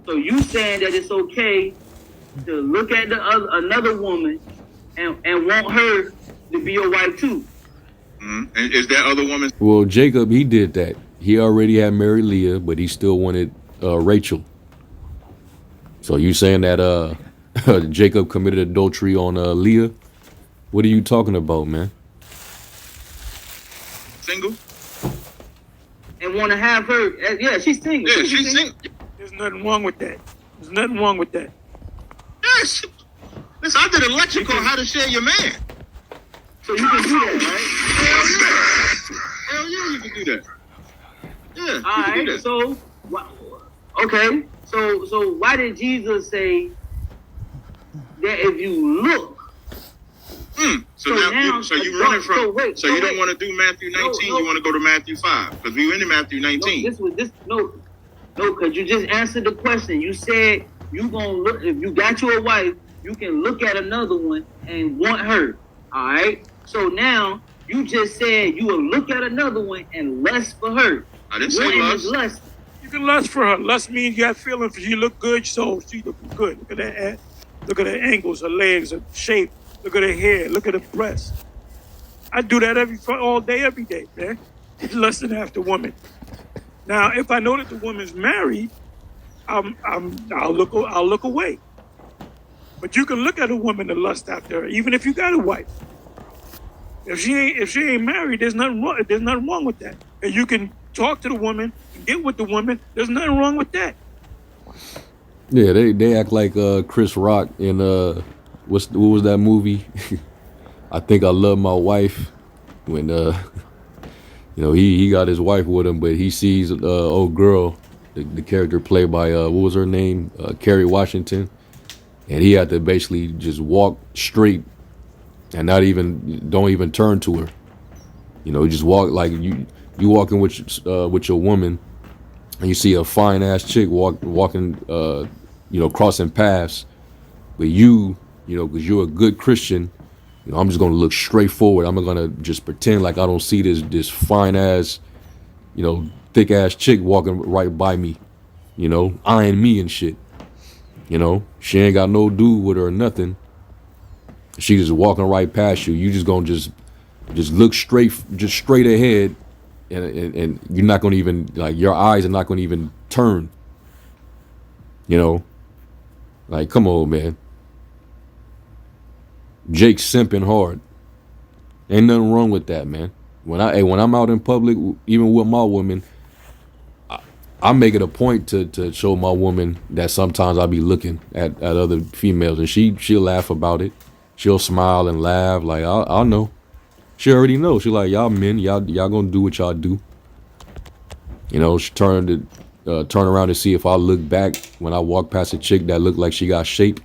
So you saying that it's okay to look at another woman and want her to be your wife too? And is that other woman? Well, Jacob, he did that. He already had married Leah, but he still wanted Rachel. So you saying that Jacob committed adultery on Leah? What are you talking about, man? Single? And want to have her? Yeah, she's single. Yeah, she's single. There's nothing wrong with that. There's nothing wrong with that. Yes. Listen, I did a lecture called How to Share Your Man. So you can do that, right? Hell yeah, you can do that. Yeah. All right. So, okay. So why did Jesus say that if you look? So now you running from. So you don't want to do Matthew 19. You want to go to Matthew 5 because we were in Matthew 19. No, because you just answered the question. You said you gonna look if you got you a wife, you can look at another one and want her. All right. So now you just said you will look at another one and lust for her. I didn't say lust. You can lust for her. Lust means you have feelings for she look good, so she look good. Look at that ass. Look at her ankles, her legs, her shape. Look at her hair. Look at her breasts. I do that all day, every day, man. Lusting after woman. Now, if I know that the woman's married, I'll look away. But you can look at a woman and lust after her, even if you got a wife. If she ain't married, there's nothing wrong. There's nothing wrong with that. And you can talk to the woman, get with the woman. There's nothing wrong with that. Yeah, they act like Chris Rock in what was that movie? I Think I Love My Wife. When he got his wife with him, but he sees old girl, the character played by what was her name, Kerry Washington, and he had to basically just walk straight and don't even turn to her. Just walk like you walking with your woman, and you see a fine ass chick walking, crossing paths, but because you're a good Christian, I'm just gonna look straight forward. I'm gonna just pretend like I don't see this fine ass, thick ass chick walking right by me, eyeing me and shit. She ain't got no dude with her or nothing. She just walking right past you. You just gonna just look straight ahead, and you're not gonna even your eyes are not gonna even turn. Like, come on, man. Jake's simping hard. Ain't nothing wrong with that, man. When I'm out in public, even with my woman, I make it a point to show my woman that sometimes I'll be looking at other females, and she'll laugh about it. She'll smile and laugh like I'll know. She already knows. She like, y'all men, y'all gonna do what y'all do. She turn around to see if I look back when I walk past a chick that look like she got shape,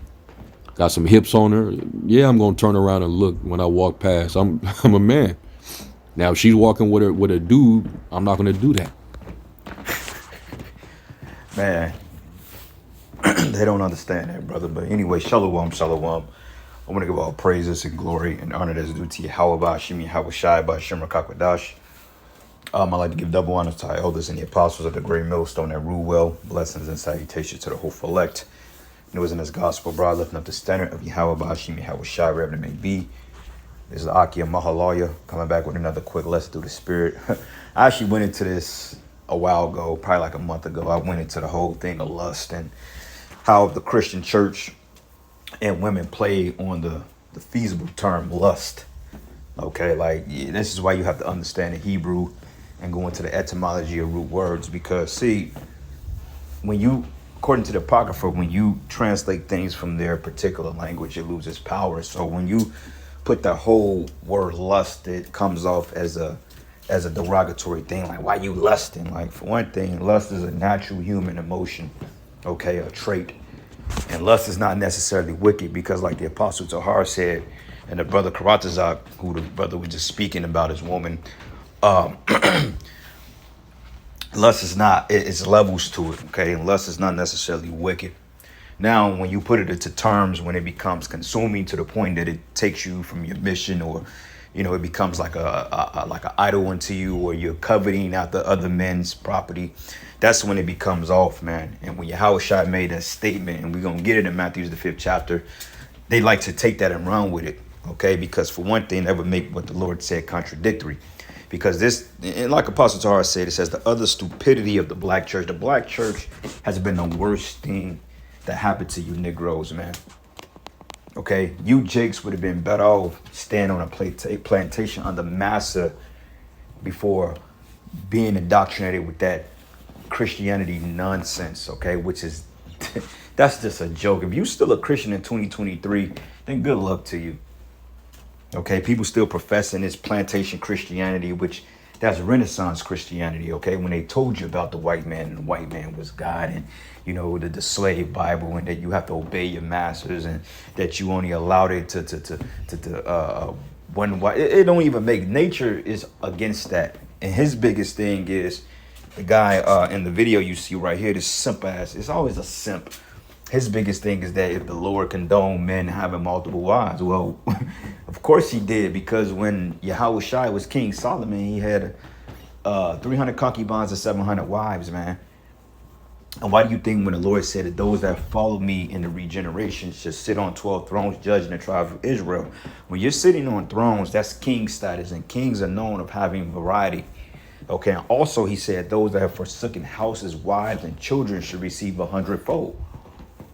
got some hips on her. Yeah, I'm gonna turn around and look when I walk past. I'm a man. Now if she's walking with a dude, I'm not gonna do that. Man, they don't understand that, brother. But anyway, shalom. I want to give all praises and glory and honor that's due to Yahweh, Shemi Hawashai, Bashem Rakakwadash. I'd like to give double honor to our elders and the apostles of the great millstone that rule well. Blessings and salutations to the hopeful elect. It was in this gospel, broad, lifting up the standard of Yahweh, Shemi Hawashai, wherever it may be. This is Akia Mahalaya coming back with another quick lesson through the spirit. I actually went into this a while ago, probably like a month ago. I went into the whole thing of lust and how the Christian church and women play on the feasible term lust. Okay, this is why you have to understand the Hebrew and go into the etymology of root words, because see, according to the Apocrypha, when you translate things from their particular language, it loses power. So when you put the whole word lust, it comes off as a derogatory thing, like why you lusting? Like, for one thing, lust is a natural human emotion, okay, a trait. And lust is not necessarily wicked, because like the Apostle Tahar said, and the brother Karatazak, who the brother was just speaking about his woman, lust is not, it's levels to it, okay? And lust is not necessarily wicked. Now, when you put it into terms, when it becomes consuming to the point that it takes you from your mission or it becomes like an idol unto you, or you're coveting after other men's property. That's when it becomes off, man. And when Yahushua made that statement, and we're going to get it in Matthew's the 5th chapter, they like to take that and run with it, okay? Because for one thing, that would make what the Lord said contradictory. Because this, and like Apostle Tahar said, it says the other stupidity of the black church. The black church has been the worst thing that happened to you Negroes, man. Okay, you Jakes would have been better off staying on a plantation under Massa before being indoctrinated with that Christianity nonsense, okay? Which is, that's just a joke. If you still a Christian in 2023, then good luck to you. Okay, people still professing this plantation Christianity, which that's Renaissance Christianity, okay? When they told you about the white man, and the white man was God, and the slave Bible, and that you have to obey your masters, and that you only allowed it to one white. It don't even make, nature is against that. And his biggest thing is the guy in the video you see right here, this simp ass. It's always a simp. His biggest thing is that if the Lord condoned men having multiple wives, well, of course he did, because when Yahushua was King Solomon, he had 300 concubines and 700 wives, man. And why do you think when the Lord said that those that follow me in the regeneration should sit on 12 thrones judging the tribe of Israel? When you're sitting on thrones, that's king status, and kings are known of having variety. Okay, and also he said those that have forsaken houses, wives, and children should receive 100-fold.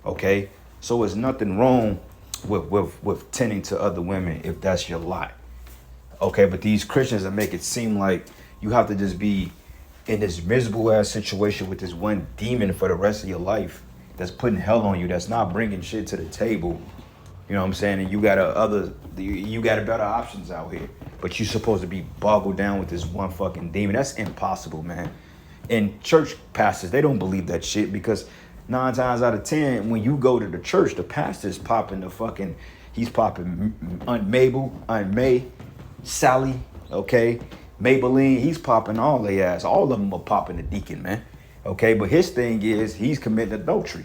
Okay, so there's nothing wrong with tending to other women if that's your lot. Okay, but these Christians that make it seem like you have to just be in this miserable ass situation with this one demon for the rest of your life that's putting hell on you, that's not bringing shit to the table. You know what I'm saying? And you got better options out here, but you're supposed to be boggled down with this one fucking demon. That's impossible, man. And church pastors, they don't believe that shit, because 9 times out of 10, when you go to the church, the pastor's popping he's popping Aunt Mabel, Aunt May, Sally, okay, Maybelline. He's popping all their ass. All of them are popping the deacon, man. Okay, but his thing is he's committing adultery.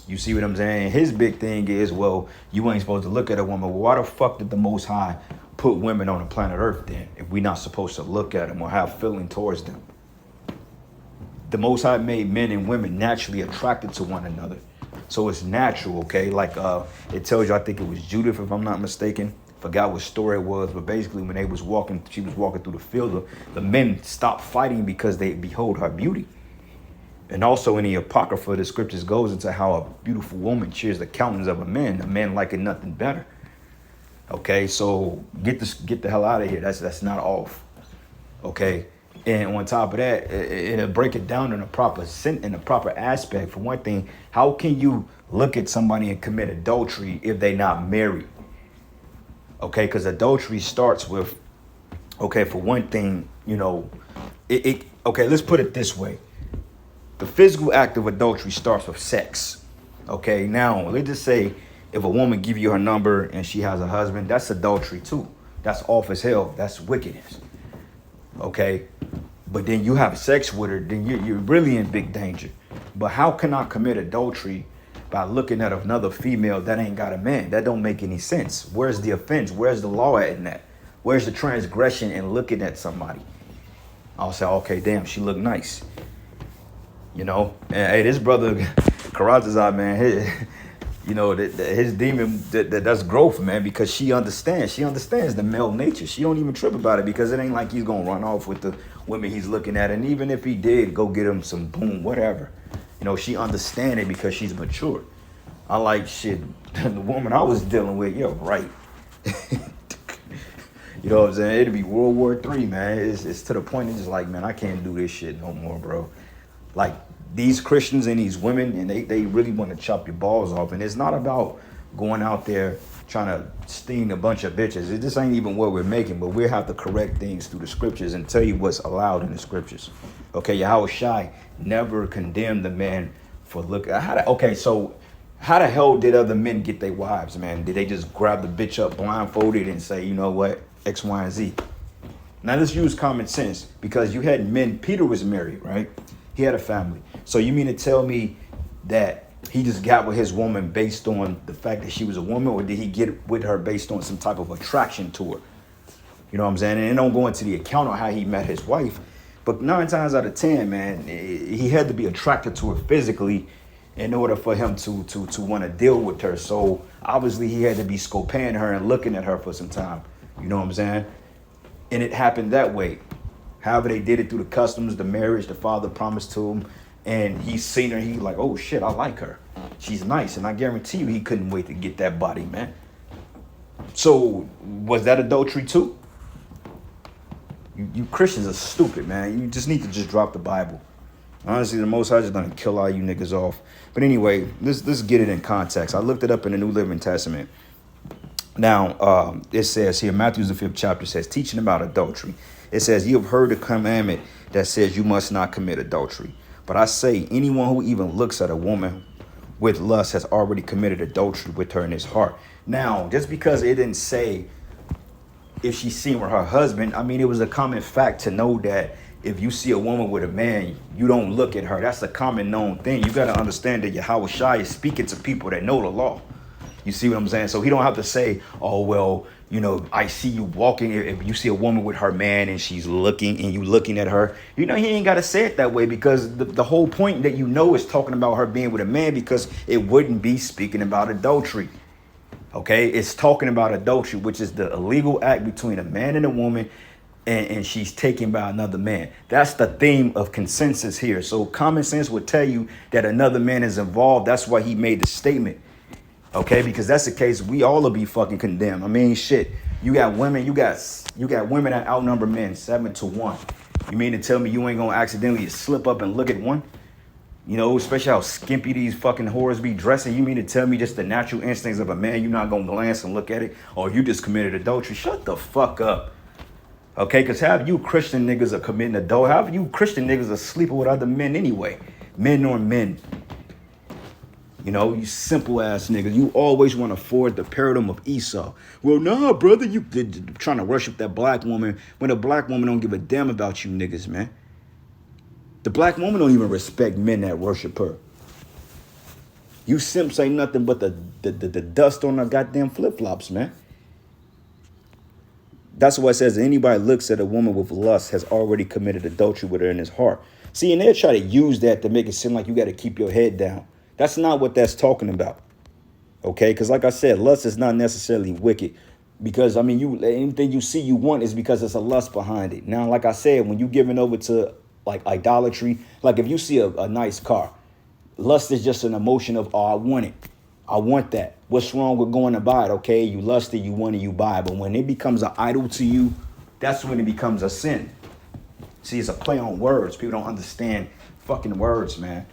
You see what I'm saying? His big thing is, well, you ain't supposed to look at a woman. Well, why the fuck did the Most High put women on the planet Earth then, if we're not supposed to look at them or have feeling towards them? The Most High made men and women naturally attracted to one another. So it's natural, okay? Like it tells you, I think it was Judith, if I'm not mistaken. Forgot what story it was, but basically when she was walking through the field, the men stopped fighting because they behold her beauty. And also in the Apocrypha, the scriptures goes into how a beautiful woman cheers the countenance of a man liking nothing better. Okay, so get the hell out of here. That's not off. Okay. And on top of that, it'll break it down in a proper aspect. For one thing, how can you look at somebody and commit adultery if they're not married? Okay, because adultery starts with, okay, for one thing, okay, let's put it this way. The physical act of adultery starts with sex. Okay, now let's just say if a woman give you her number and she has a husband, that's adultery too. That's off as hell. That's wickedness. Okay, but then you have sex with her, then you're really in big danger. But how can I commit adultery by looking at another female that ain't got a man? That don't make any sense. Where's the offense? Where's the law at in that? Where's the transgression in looking at somebody? I'll say, okay, damn, she look nice. And hey, this brother Karatazar, man, his demon, that's growth, man, because she understands the male nature. She don't even trip about it, because it ain't like he's gonna run off with the women he's looking at. And even if he did, go get him some boom, whatever. She understand it because she's mature. I like shit. The woman I was dealing with, you're right. You know what I'm saying? It'd be World War III, man. It's to the point it's just like, man, I can't do this shit no more, bro. Like, these Christians and these women, and they really want to chop your balls off. And it's not about going out there trying to sting a bunch of bitches. It just ain't even what we're making, but we have to correct things through the scriptures and tell you what's allowed in the scriptures. Okay, Yahushua never condemned the man for looking. So how the hell did other men get their wives, man? Did they just grab the bitch up blindfolded and say, you know what, X, Y, and Z? Now let's use common sense, because you had men. Peter was married, right? He had a family. So you mean to tell me that he just got with his woman based on the fact that she was a woman, or did he get with her based on some type of attraction to her? You know what I'm saying? And it don't go into the account on how he met his wife. But 9 times out of 10, man, he had to be attracted to her physically in order for him to want to deal with her. So obviously he had to be scoping her and looking at her for some time. You know what I'm saying? And it happened that way. However they did it through the customs, the marriage, the father promised to him, and he's seen her. He like, oh shit, I like her. She's nice, and I guarantee you he couldn't wait to get that body, man. So was that adultery too? You Christians are stupid, man. You just need to just drop the Bible. Honestly, the Most High just gonna kill all you niggas off. But anyway, let's get it in context. I looked it up in the New Living Testament. Now, it says here, Matthew the 5th chapter says, teaching about adultery. It says, you have heard the commandment that says you must not commit adultery. But I say, anyone who even looks at a woman with lust has already committed adultery with her in his heart. Now, just because it didn't say if she's seen with her husband, I mean, it was a common fact to know that if you see a woman with a man, you don't look at her. That's a common known thing. You got to understand that Yahweh Shai is speaking to people that know the law. You see what I'm saying? So he don't have to say, oh, well, you know, I see you walking. If you see a woman with her man and she's looking and you looking at her, you know, he ain't got to say it that way, because the whole point that you know is talking about her being with a man, because it wouldn't be speaking about adultery. Okay, it's talking about adultery, which is the illegal act between a man and a woman, and she's taken by another man. That's the theme of consensus here. So common sense would tell you that another man is involved. That's why he made the statement. Okay, because that's the case, we all will be fucking condemned. I mean, shit, you got women, you got women that outnumber men 7-1. You mean to tell me you ain't gonna accidentally slip up and look at one? You know, especially how skimpy these fucking whores be dressing. You mean to tell me just the natural instincts of a man, you're not gonna glance and look at it? Or you just committed adultery? Shut the fuck up. Okay, because half you Christian niggas are committing adultery. Half you Christian niggas are sleeping with other men anyway. Men on men. You know, you simple ass niggas. You always want to forward the paradigm of Esau. Well, nah, brother, you trying to worship that black woman when a black woman don't give a damn about you niggas, man. The black woman don't even respect men that worship her. You simps ain't nothing but the dust on the goddamn flip-flops, man. That's why it says anybody looks at a woman with lust has already committed adultery with her in his heart. See, and they'll try to use that to make it seem like you got to keep your head down. That's not what that's talking about. Okay, because like I said, lust is not necessarily wicked. Because, I mean, anything you see you want is because there's a lust behind it. Now, like I said, when you're giving over to like idolatry, like if you see a nice car, lust is just an emotion of, oh, I want it. I want that. What's wrong with going to buy it? Okay, you lusted, you want it, you buy it. But when it becomes an idol to you, that's when it becomes a sin. See, it's a play on words. People don't understand fucking words, man.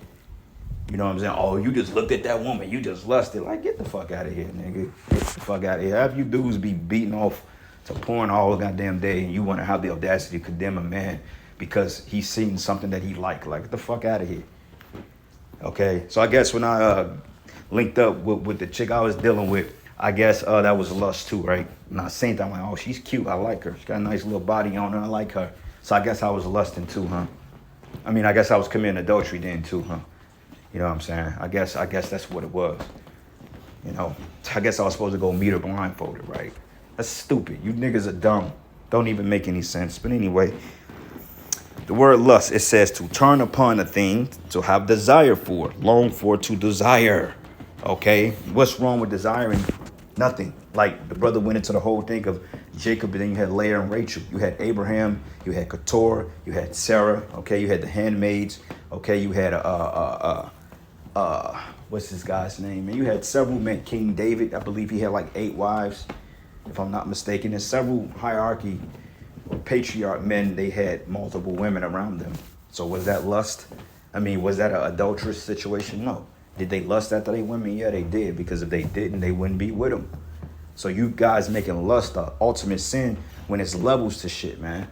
You know what I'm saying? Oh, you just looked at that woman. You just lusted. Like, get the fuck out of here, nigga. Get the fuck out of here. Have you dudes be beating off to porn all the goddamn day, and you want to have the audacity to condemn a man because he's seen something that he liked. Like, get the fuck out of here. Okay? So I guess when I linked up with the chick I was dealing with, I guess that was lust too, right? Not saying that, I'm like, oh, she's cute. I like her. She got a nice little body on her. I like her. So I guess I was lusting too, huh? I mean, I guess I was committing adultery then too, huh? You know what I'm saying? I guess that's what it was. You know, I guess I was supposed to go meet her blindfolded, right? That's stupid. You niggas are dumb. Don't even make any sense. But anyway, the word lust, it says to turn upon a thing, to have desire for, long for, to desire. Okay? What's wrong with desiring? Nothing. Like the brother went into the whole thing of Jacob, and then you had Leah and Rachel. You had Abraham, you had Keturah, you had Sarah, okay? You had the handmaids, okay? You had what's this guy's name? And you had several men. King David, I believe he had like 8 wives, if I'm not mistaken. There's several hierarchy or patriarch men. They had multiple women around them. So was that lust? I mean, was that an adulterous situation? No. Did they lust after they women? Yeah, they did. Because if they didn't, they wouldn't be with them. So you guys making lust the ultimate sin when it's levels to shit, man.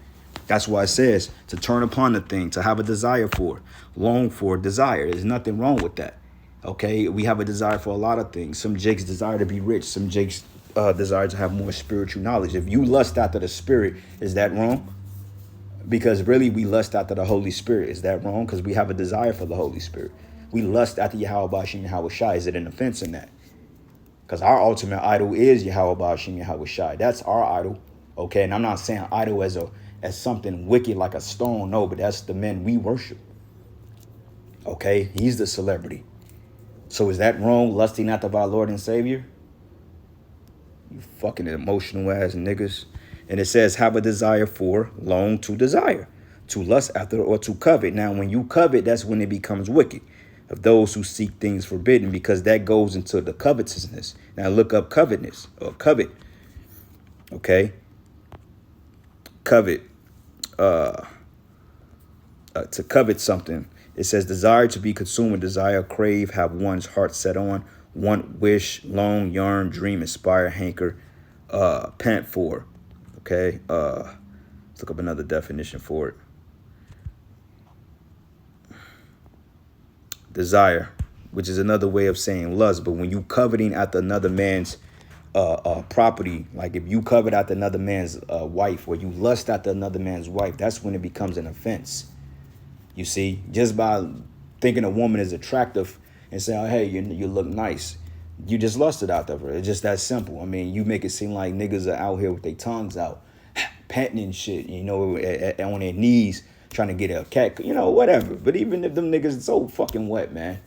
That's why it says to turn upon the thing, to have a desire for, long for, desire. There's nothing wrong with that. Okay, we have a desire for a lot of things. Some jakes desire to be rich. Some jakes desire to have more spiritual knowledge. If you lust after the spirit, is that wrong? Because really we lust after the Holy Spirit. Is that wrong? Because we have a desire for the Holy Spirit. We lust after Yahweh Bashim Yahweh Shai. Is it an offense in that? Because our ultimate idol is Yahweh Bashim Yahweh Shai. That's our idol. Okay, and I'm not saying idol as something wicked like a stone. No, but that's the men we worship. Okay, he's the celebrity. So is that wrong? Lusting after our Lord and Savior? You fucking emotional ass niggas. And it says, have a desire for, long to desire, to lust after, or to covet. Now, when you covet, that's when it becomes wicked. Of those who seek things forbidden, because that goes into the covetousness. Now, look up covetousness or covet. Okay, covet. To covet something. It says, desire to be consumed, desire, crave, have one's heart set on, want, wish, long, yearn, dream, aspire, hanker, pant for. Okay, let's look up another definition for it. Desire, which is another way of saying lust. But when you coveting after another man's property, like if you covet after another man's wife, or you lust after another man's wife, that's when it becomes an offense. You see, just by thinking a woman is attractive and saying, oh, hey, you look nice, you just lusted after her. It's just that simple. I mean, you make it seem like niggas are out here with their tongues out, panting and shit, you know, on their knees, trying to get a cat, you know, whatever. But even if them niggas are so fucking wet, man.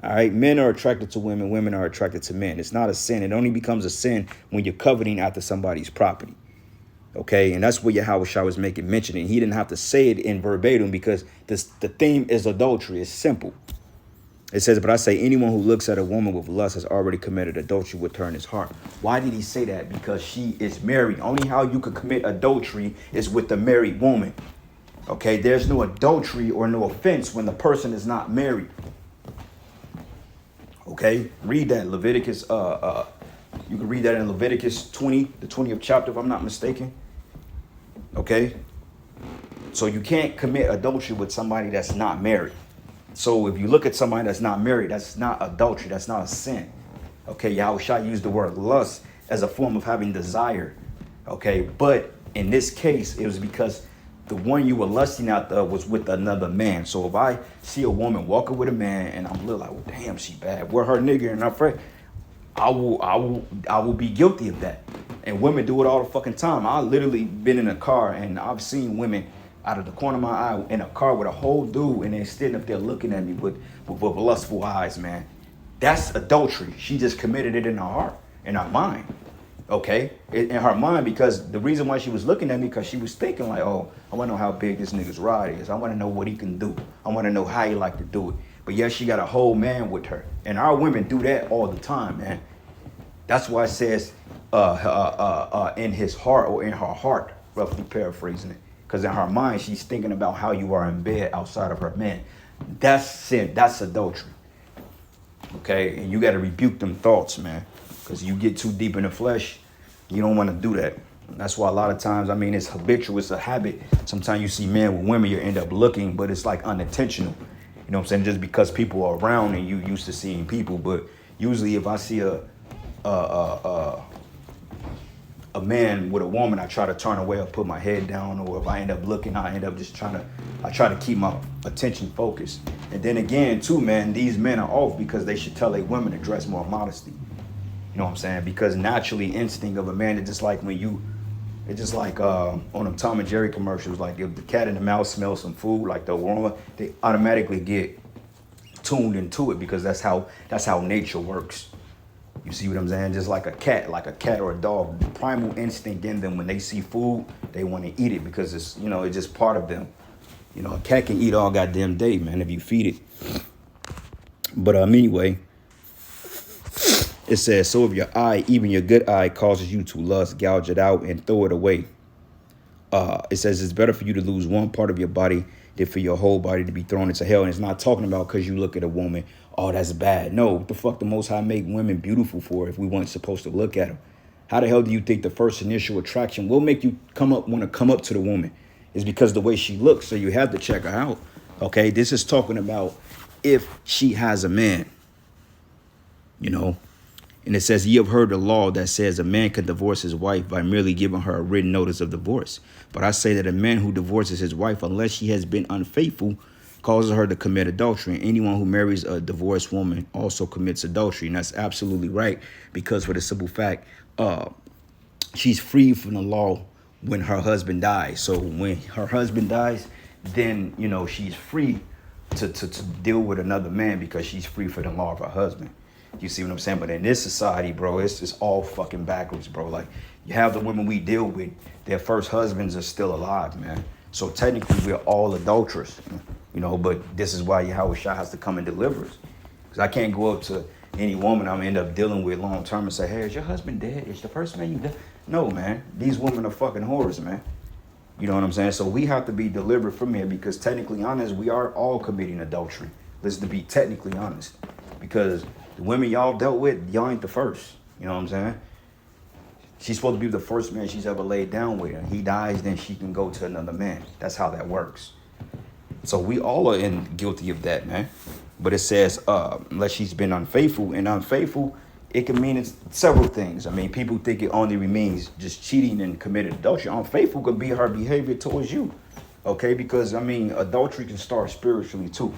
All right, men are attracted to women, women are attracted to men. It's not a sin. It only becomes a sin when you're coveting after somebody's property. Okay, and that's what Yahushua was making mention. And he didn't have to say it in verbatim because the theme is adultery. It's simple. It says, but I say anyone who looks at a woman with lust has already committed adultery with her in his heart. Why did he say that? Because she is married. Only how you could commit adultery is with a married woman. Okay, there's no adultery or no offense when the person is not married. Okay, read that Leviticus. You can read that in Leviticus 20, the 20th chapter, if I'm not mistaken. Okay, so you can't commit adultery with somebody that's not married. So if you look at somebody that's not married, that's not adultery. That's not a sin. Okay, Yahushua used the word lust as a form of having desire. Okay, but in this case, it was because the one you were lusting after was with another man. So if I see a woman walking with a man and I'm little like, well, damn, she bad. We're her nigga and I'm afraid. I will be guilty of that. And women do it all the fucking time. I literally been in a car and I've seen women out of the corner of my eye in a car with a whole dude and they're standing up there looking at me with lustful eyes, man. That's adultery. She just committed it in her heart, in her mind. Okay? In her mind, because the reason why she was looking at me, because she was thinking like, oh, I want to know how big this nigga's rod is. I want to know what he can do. I want to know how he like to do it. But yeah, she got a whole man with her. And our women do that all the time, man. That's why it says in his heart or in her heart, roughly paraphrasing it. Because in her mind, she's thinking about how you are in bed outside of her man. That's sin. That's adultery. Okay? And you got to rebuke them thoughts, man. Because you get too deep in the flesh, you don't want to do that. And that's why a lot of times, I mean, it's habitual. It's a habit. Sometimes you see men with women, you end up looking, but it's like unintentional. You know what I'm saying? Just because people are around and you used to seeing people. But usually if I see a man with a woman, I try to turn away or put my head down, or if I end up looking, I end up just try to keep my attention focused. And then again, too, man, these men are off because they should tell their women to dress more modesty. You know what I'm saying? Because naturally, instinct of a man, it's just like it's just like on them Tom and Jerry commercials, like if the cat and the mouse smell some food, like the aroma, they automatically get tuned into it because that's how nature works. You see what I'm saying? Just like a cat or a dog, the primal instinct in them, when they see food, they want to eat it because it's, you know, it's just part of them. You know, a cat can eat all goddamn day, man, if you feed it. But anyway, it says, so if your eye, even your good eye, causes you to lust, gouge it out and throw it away. It says it's better for you to lose one part of your body than for your whole body to be thrown into hell. And it's not talking about because you look at a woman, oh, that's bad. No, what the fuck the Most High make women beautiful for if we weren't supposed to look at them? How the hell do you think the first initial attraction will make you want to come up to the woman? Is because the way she looks, so you have to check her out. Okay, this is talking about if she has a man, you know. And it says, ye have heard the law that says a man can divorce his wife by merely giving her a written notice of divorce. But I say that a man who divorces his wife, unless she has been unfaithful, causes her to commit adultery. And anyone who marries a divorced woman also commits adultery. And that's absolutely right, because for the simple fact, she's free from the law when her husband dies. So when her husband dies, then, you know, she's free to deal with another man because she's free for the law of her husband. You see what I'm saying? But in this society, bro, it's just all fucking backwards, bro. Like, you have the women we deal with, their first husbands are still alive, man. So technically, we're all adulterers, you know, but this is why Yahweh Shah has to come and deliver us. Because I can't go up to any woman I'm end up dealing with long term and say, hey, is your husband dead? Is the first man you dead? No, man. These women are fucking whores, man. You know what I'm saying? So we have to be delivered from here because technically honest, we are all committing adultery. Let's to be technically honest. Because the women y'all dealt with, y'all ain't the first. You know what I'm saying? She's supposed to be the first man she's ever laid down with. And he dies, then she can go to another man. That's how that works. So we all are guilty of that, man. But it says, unless she's been unfaithful. And unfaithful, it can mean it's several things. I mean, people think it only means just cheating and committed adultery. Unfaithful could be her behavior towards you. Okay? Because, I mean, adultery can start spiritually too.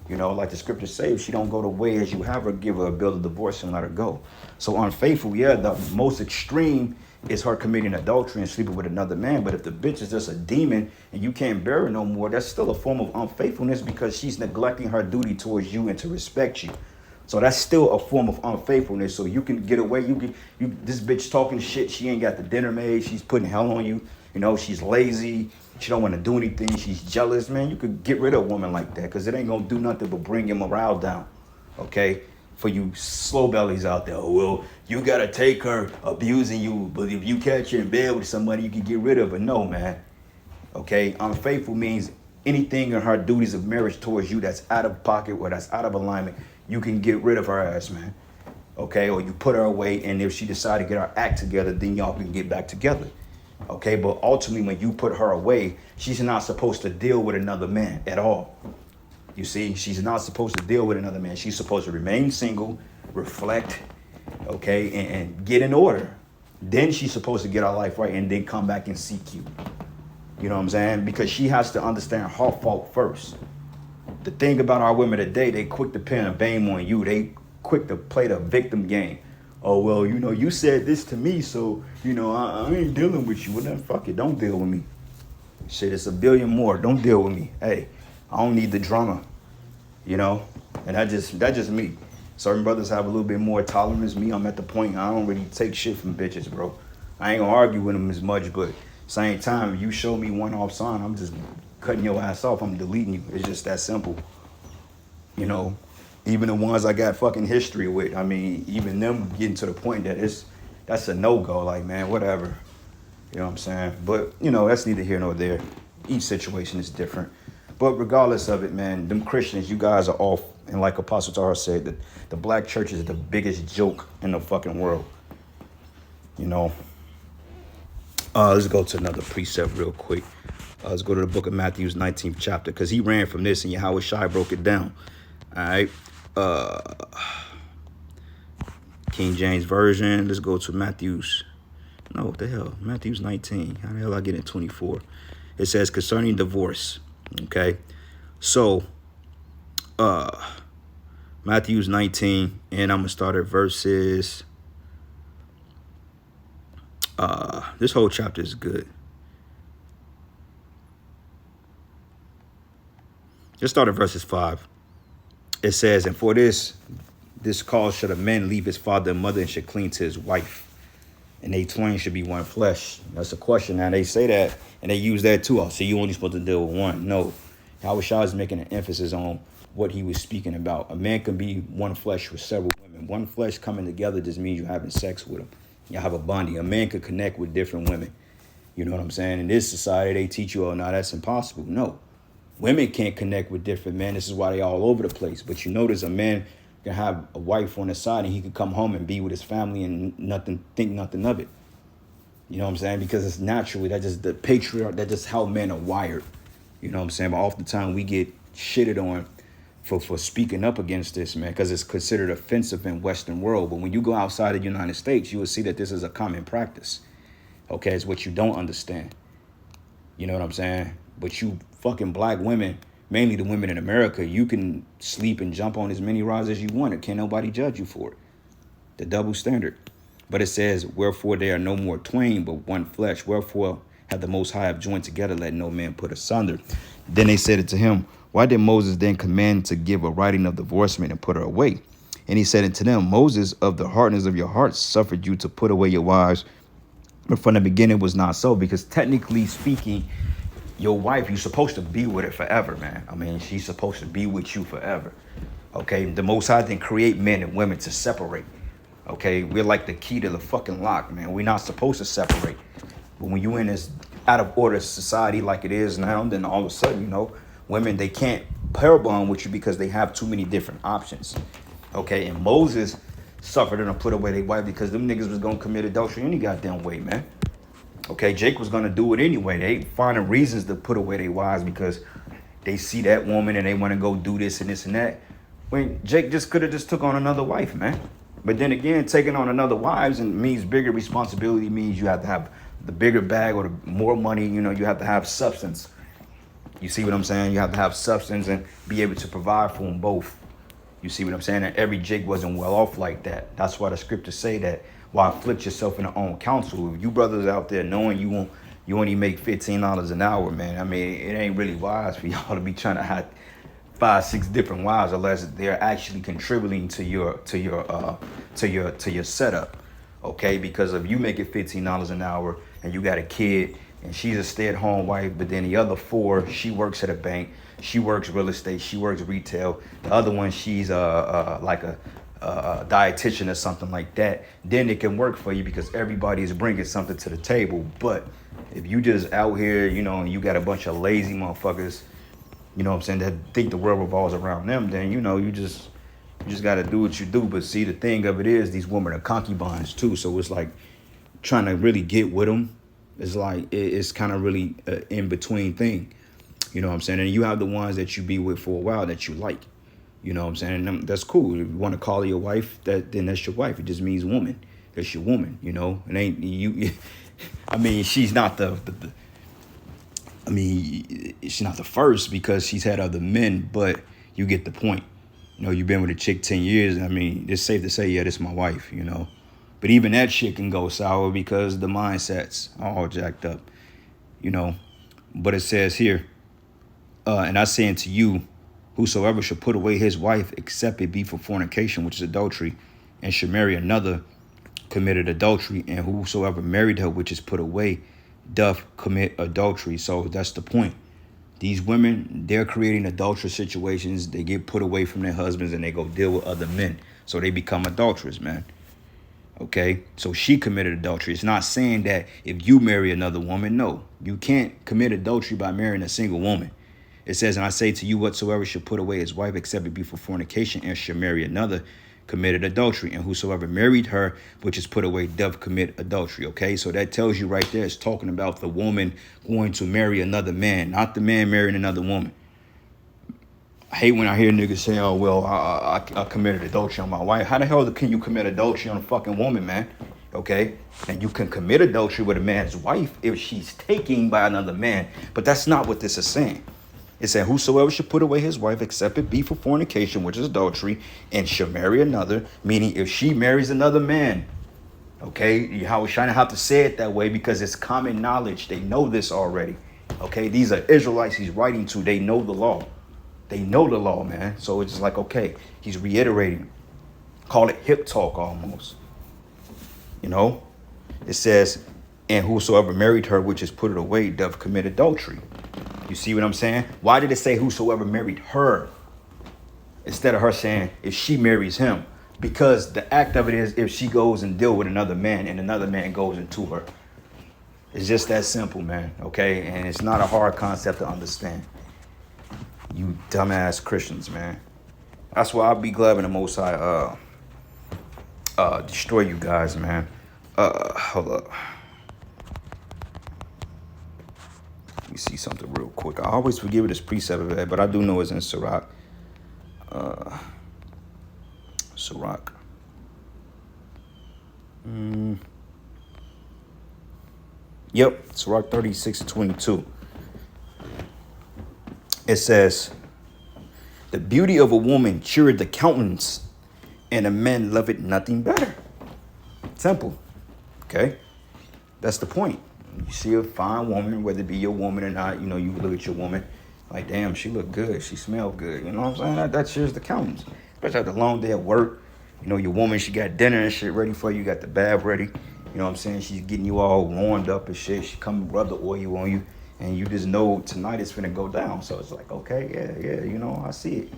You know, like the scriptures say, if she don't go the way as you have her, give her a bill of divorce and let her go. So unfaithful, yeah, the most extreme is her committing adultery and sleeping with another man. But if the bitch is just a demon and you can't bear her no more, that's still a form of unfaithfulness because she's neglecting her duty towards you and to respect you. So that's still a form of unfaithfulness. So you can get away. This bitch talking shit. She ain't got the dinner made. She's putting hell on you. You know, she's lazy. She don't want to do anything. She's jealous, man. You could get rid of a woman like that because it ain't going to do nothing but bring your morale down, okay? For you slow bellies out there, oh, well, you got to take her abusing you, but if you catch her in bed with somebody, you can get rid of her. No, man, okay? Unfaithful means anything in her duties of marriage towards you that's out of pocket or that's out of alignment, you can get rid of her ass, man, okay? Or you put her away, and if she decide to get her act together, then y'all can get back together. Okay, but ultimately when you put her away, she's not supposed to deal with another man at all. You see, she's not supposed to deal with another man. She's supposed to remain single, reflect, okay, and get in order. Then she's supposed to get her life right and then come back and seek you. You know what I'm saying? Because she has to understand her fault first. The thing about our women today, they quick to pin a blame on you. They quick to play the victim game. Oh, well, you know, you said this to me, so, you know, I ain't dealing with you. Well, then fuck it. Don't deal with me. Shit, it's a billion more. Don't deal with me. Hey, I don't need the drama, you know? And that's just me. Certain brothers have a little bit more tolerance. Me, I'm at the point I don't really take shit from bitches, bro. I ain't gonna argue with them as much, but same time, if you show me one off sign, I'm just cutting your ass off. I'm deleting you. It's just that simple, you know? Even the ones I got fucking history with, I mean, even them getting to the point that that's a no-go, like, man, whatever. You know what I'm saying? But, you know, that's neither here nor there. Each situation is different. But regardless of it, man, them Christians, you guys are off. And like Apostle Tahar said, that the black church is the biggest joke in the fucking world. You know? Let's go to another precept real quick. Let's go to the book of Matthew's 19th chapter, because he ran from this and Yahweh Shai broke it down. All right. King James Version. Let's go to Matthew's 19. How the hell I get in 24? It says concerning divorce. Okay. So Matthew's 19, and I'm gonna start at verses. This whole chapter is good. Let's start at verses 5. It says, and for this cause should a man leave his father and mother and should cling to his wife, and they twain should be one flesh. That's a question. Now they say that, and they use that too. So you only supposed to deal with one. No, Yahweh Shah is making an emphasis on what he was speaking about. A man can be one flesh with several women. One flesh coming together just means you're having sex with them. You have a bonding. A man could connect with different women. You know what I'm saying? In this society, they teach you, oh, no, that's impossible. No. Women can't connect with different men. This is why they all over the place. But you notice a man can have a wife on his side and he could come home and be with his family and think nothing of it. You know what I'm saying? Because it's naturally, that's just the patriarch, that's just how men are wired. You know what I'm saying? But oftentimes we get shitted on for speaking up against this, man, because it's considered offensive in Western world. But when you go outside of the United States, you will see that this is a common practice. Okay, it's what you don't understand. You know what I'm saying? But you fucking black women, mainly the women in America, you can sleep and jump on as many rods as you want. Can't nobody judge you for it. The double standard. But it says, wherefore they are no more twain, but one flesh. Wherefore had the Most High have joined together, let no man put asunder. Then they said it to him, why did Moses then command to give a writing of divorcement and put her away? And he said unto them, Moses, of the hardness of your hearts, suffered you to put away your wives. But from the beginning it was not so, because technically speaking, your wife, you're supposed to be with her forever, man. I mean, she's supposed to be with you forever. Okay, the Most High didn't create men and women to separate. Okay, we're like the key to the fucking lock, man. We're not supposed to separate. But when you're in this out of order society like it is now, then all of a sudden, you know, women, they can't pair bond with you because they have too many different options. Okay, and Moses suffered and put away their wife because them niggas was gonna commit adultery any goddamn way, man. Okay, Jake was gonna do it anyway. They finding reasons to put away their wives because they see that woman and they want to go do this and this and that. When Jake just could have just took on another wife, man. But then again, taking on another wives and means bigger responsibility, means you have to have the bigger bag or the more money. You know, you have to have substance. You see what I'm saying? You have to have substance and be able to provide for them both. You see what I'm saying? And every Jake wasn't well off like that. That's why the scriptures say that, why afflict yourself in your own counsel. If you brothers out there knowing you only make $15 an hour, man, I mean, it ain't really wise for y'all to be trying to have 5-6 different wives unless they're actually contributing to your setup. Okay, because if you make it $15 an hour and you got a kid and she's a stay-at-home wife, but then the other 4, she works at a bank, she works real estate, she works retail, the other one, she's like a dietitian or something like that, then it can work for you because everybody is bringing something to the table. But if you just out here, you know, and you got a bunch of lazy motherfuckers, you know what I'm saying, that think the world revolves around them, then, you know, you just got to do what you do. But see, the thing of it is, these women are concubines too. So it's like trying to really get with them. It's like, it's kind of really an in-between thing. You know what I'm saying? And you have the ones that you be with for a while that you like. You know what I'm saying? And that's cool. If you want to call her your wife, then that's your wife. It just means woman. That's your woman, you know? It ain't you. I mean, she's not she's not the first because she's had other men, but you get the point. You know, you've been with a chick 10 years. I mean, it's safe to say, yeah, this is my wife, you know. But even that shit can go sour because the mindsets are all jacked up, you know. But it says here, and I say unto you, whosoever should put away his wife, except it be for fornication, which is adultery, and should marry another, committed adultery, and whosoever married her, which is put away, doth commit adultery. So that's the point. These women, they're creating adulterous situations. They get put away from their husbands and they go deal with other men. So they become adulterers, man. Okay, so she committed adultery. It's not saying that if you marry another woman, no, you can't commit adultery by marrying a single woman. It says, and I say to you, whatsoever should put away his wife, except it be for fornication, and should marry another, committed adultery. And whosoever married her, which is put away, doth commit adultery. Okay, so that tells you right there, it's talking about the woman going to marry another man, not the man marrying another woman. I hate when I hear niggas say, oh, well, I committed adultery on my wife. How the hell can you commit adultery on a fucking woman, man? Okay, and you can commit adultery with a man's wife if she's taken by another man. But that's not what this is saying. It said, whosoever should put away his wife, except it be for fornication, which is adultery, and shall marry another, meaning if she marries another man. Okay, I was trying to have to say it that way because it's common knowledge. They know this already. Okay, these are Israelites he's writing to. They know the law. They know the law, man. So it's just like, okay, he's reiterating. Call it hip talk almost. You know, it says, and whosoever married her, which is put it away, doth commit adultery. You see what I'm saying? Why did it say whosoever married her instead of her saying if she marries him? Because the act of it is if she goes and deal with another man and another man goes into her. It's just that simple, man. Okay, and it's not a hard concept to understand. You dumbass Christians, man. That's why I'll be glad when the Most High destroy you guys, man. Hold up. Let me see something real quick. I always forget this precept of that, but I do know it's in Sirach. Sirach. Yep, Sirach 36:22. It says, the beauty of a woman cheered the countenance, and a man loveth nothing better. Simple. Okay? That's the point. You see a fine woman, whether it be your woman or not, you know, you look at your woman, like, damn, she look good, she smell good. You know what I'm saying? That shit's the counts. Especially after a long day at work. You know, your woman, she got dinner and shit ready for you, got the bath ready. You know what I'm saying? She's getting you all warmed up and shit. She come rub the oil on you, and you just know tonight it's finna go down. So it's like, okay, yeah, you know, I see it.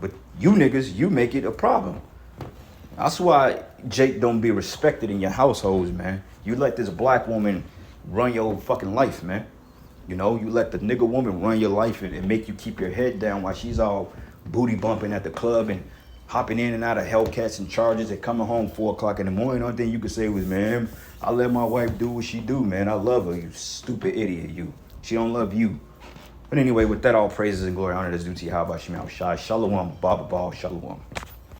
But you niggas, you make it a problem. That's why Jake don't be respected in your households, man. You let this black woman run your fucking life, man. You know, you let the nigga woman run your life and make you keep your head down while she's all booty bumping at the club and hopping in and out of Hellcats and charges and coming home 4 o'clock in the morning. Only thing you could say was, man, I let my wife do what she do, man. I love her, you stupid idiot, you. She don't love you. But anyway, with that, all praises and glory, honor that's due to you. How about Shemel Shai? Shalom, Baba Ball, Shalom.